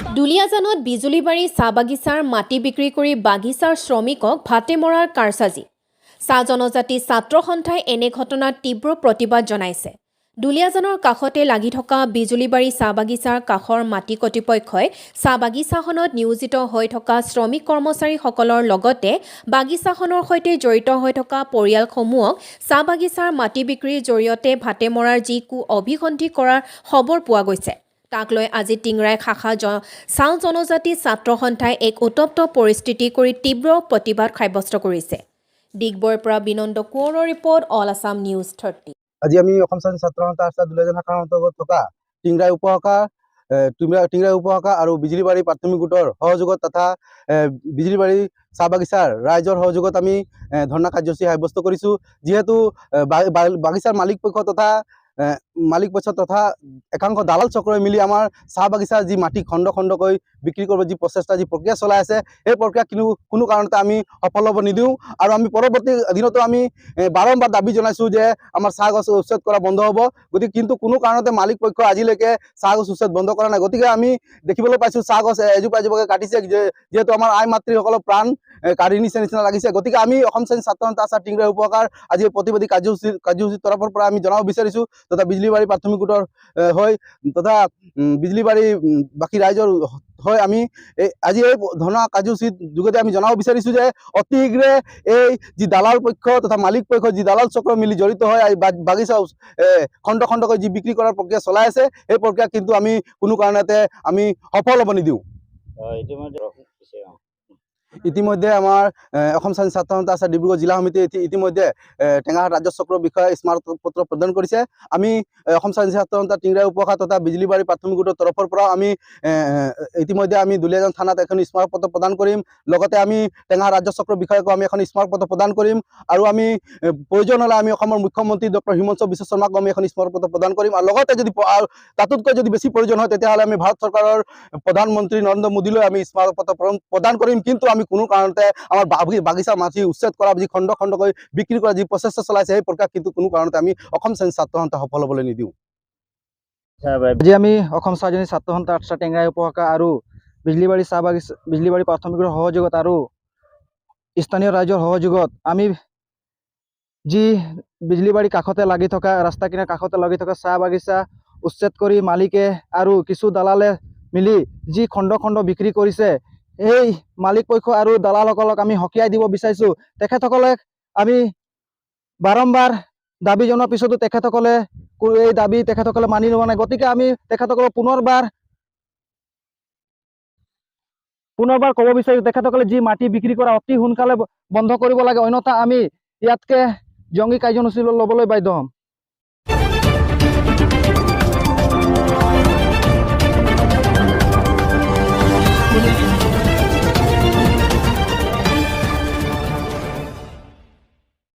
দুলিয়াজানত বিজুলীবাৰী চাহ বাগিচাৰ মাটি বিক্ৰী কৰি বাগিচাৰ শ্ৰমিকক ভাতে মৰাৰ কাৰচাজি। চাহ জনজাতি ছাত্ৰ সন্থাই এনে ঘটনাত তীব্ৰ প্ৰতিবাদ জনাইছে। দুলিয়াজানৰ কাষতে লাগি থকা বিজুলীবাৰী চাহ বাগিচাৰ কাষৰ মাটি কৰ্তৃপক্ষই চাহ বাগিচাখনত নিয়োজিত হৈ থকা শ্ৰমিক কৰ্মচাৰীসকলৰ লগতে বাগিচাখনৰ সৈতে জড়িত হৈ থকা পৰিয়ালসমূহক চাহ বাগিচাৰ মাটি বিক্ৰীৰ জৰিয়তে ভাতে মৰাৰ যি অভিসন্ধি কৰাৰ খবৰ পোৱা গৈছে। তাক লৈ আজি টিংৰাই শাখা চাহ জনজাতি ছাত্ৰ সন্থাই এক উত্তপ্ত পৰিস্থিতি কৰি তীব্ৰ প্ৰতিবাদ সাব্যস্ত কৰিছে। ডিগবৈৰ পৰা বিনন্দ কোঁৱৰৰ ৰিপৰ্ট, অল আছাম নিউজ 30। আজি আমি অসম ছাত্ৰ সন্থা দুলিয়াজান শাখাৰ অন্তৰ্গত থকা টিংৰাই উপশাখা আৰু বিজুলীবাৰী প্ৰাথমিক গোটৰ সহযোগত তথা বিজুলীবাৰী চাহ বাগিচাৰ ৰাইজৰ সহযোগত আমি ধৰ্ণা কাৰ্যসূচী সাব্যস্ত কৰিছোঁ। যিহেতু বাগিচাৰ মালিক পক্ষ তথা একাংশ দালাল চক্ৰই মিলি আমাৰ চাহ বাগিচাৰ যি মাটি খণ্ড খণ্ডকৈ বিক্ৰী কৰিব যি প্ৰচেষ্টা, যি প্ৰক্ৰিয়া চলাই আছে, এই প্ৰক্ৰিয়া কোনো কাৰণতে আমি সফল হ'ব নিদিওঁ। আৰু আমি পৰৱৰ্তী দিনতো আমি বাৰম্বাৰ দাবী জনাইছোঁ যে আমাৰ চাহ গছ উচ্ছেদ কৰা বন্ধ হ'ব। গতিকে কিন্তু কোনো কাৰণতে মালিক পক্ষ আজিলৈকে চাহ গছ উচ্ছেদ বন্ধ কৰা নাই। গতিকে আমি দেখিবলৈ পাইছোঁ চাহ গছ এজোপা এজোপাকৈ কাটিছে, যিহেতু আমাৰ আই মাতৃসকলৰ প্ৰাণ কাঢ়ি নিচিনা লাগিছে। গতিকে আমি অসম ছাত্ৰ সন্থা টিংৰাই উপশাখাৰ আজি প্ৰতিবাদী কাৰ্যসূচীৰ তৰফৰ পৰা আমি জনাব বিচাৰিছোঁ, তথা বিজুলীবাৰী প্ৰাথমিক গোটৰ হৈ তথা বিজুলীবাৰী বাকী ৰাইজৰ হৈ আমি আজি এই ধৰ্ণা কাৰ্যসূচীৰ যোগেদি আমি জনাব বিচাৰিছোঁ যে অতি শীঘ্ৰে এই যি দালাল পক্ষ তথা মালিক পক্ষ, যি দালাল চক্ৰ মিলি জড়িত হৈ বাগিচা খণ্ড খণ্ডকৈ যি বিক্ৰী কৰাৰ প্ৰক্ৰিয়া চলাই আছে, এই প্ৰক্ৰিয়া কিন্তু আমি কোনো কাৰণতে আমি সফল হ'ব নিদিওঁ। ইতিমধ্যে আমাৰ অসম ছাত্ৰ সন্থা ডিব্ৰুগড় জিলা সমিতি ইতিমধ্যে টেঙাহাট ৰাজ্য চক্ৰ বিষয়ে স্মাৰকপত্ৰ প্ৰদান কৰিছে। আমি অসম ছাত্ৰ সন্থা টিংৰাই উপশাখা তথা বিজুলীবাৰী প্ৰাথমিক গোটৰ তৰফৰ পৰা আমি ইতিমধ্যে আমি দুলিয়াজান থানাত এখন স্মাৰকপত্ৰ প্ৰদান কৰিম। লগতে আমি টেঙাহাট ৰাজ্য চক্ৰ বিষয়াকো আমি এখন স্মাৰকপত্ৰ প্ৰদান কৰিম। আৰু আমি প্ৰয়োজন হ'লে আমি অসমৰ মুখ্যমন্ত্ৰী ডক্টৰ হিমন্ত বিশ্ব শৰ্মাকো আমি এখন স্মাৰকপত্ৰ প্ৰদান কৰিম। আৰু লগতে যদি তাতোতকৈ যদি বেছি প্ৰয়োজন হয়, তেতিয়াহ'লে আমি ভাৰত চৰকাৰৰ প্ৰধানমন্ত্ৰী নৰেন্দ্ৰ মোদীলৈ আমি স্মাৰকপত্ৰ প্ৰদান কৰিম। কিন্তু আমি কোনো কাৰণতে আমাৰ বাগিচা মাটি উচ্ছেদ কৰা, যি খণ্ড খণ্ডকৈ বিক্ৰী কৰা যি প্ৰচেষ্টা চলাইছে, সেই প্ৰক্ৰিয়া কিন্তু কোনো কাৰণতে আমি অসম ছাত্ৰ সন্থা সফল হ'বলৈ নিদিওঁ। আজি আমি অসম ছাত্ৰ সন্থা টেংৰাই উপশাখা আৰু বিজুলীবাৰী চাহ বাগিচা বিজুলীবাৰী প্ৰাথমিক গোটৰ সহযোগত আৰু স্থানীয় ৰাইজৰ সহযোগত আমি যি বিজুলীবাৰী কাষতে লাগি থকা ৰাস্তা কিনাৰ কাষতে লাগি থকা চাহ বাগিচা উচ্ছেদ কৰি মালিকে আৰু কিছু দালালে মিলি যি খণ্ড খণ্ড বিক্ৰী কৰিছে, এই মালিক পক্ষ আৰু দালালসকলক আমি সকীয়াই দিব বিচাৰিছোঁ। তেখেতসকলে আমি বাৰম্বাৰ দাবী জনোৱাৰ পিছতো তেখেতসকলে এই দাবী মানি লোৱা নাই। গতিকে আমি তেখেতসকলক পুনৰবাৰ ক'ব বিচাৰিছোঁ, তেখেতসকলে যি মাটি বিক্ৰী কৰা অতি সোনকালে বন্ধ কৰিব লাগে, অন্যথা আমি ইয়াতকে জংগী কাৰ্যসূচী ল'বলৈ বাধ্য হ'ম।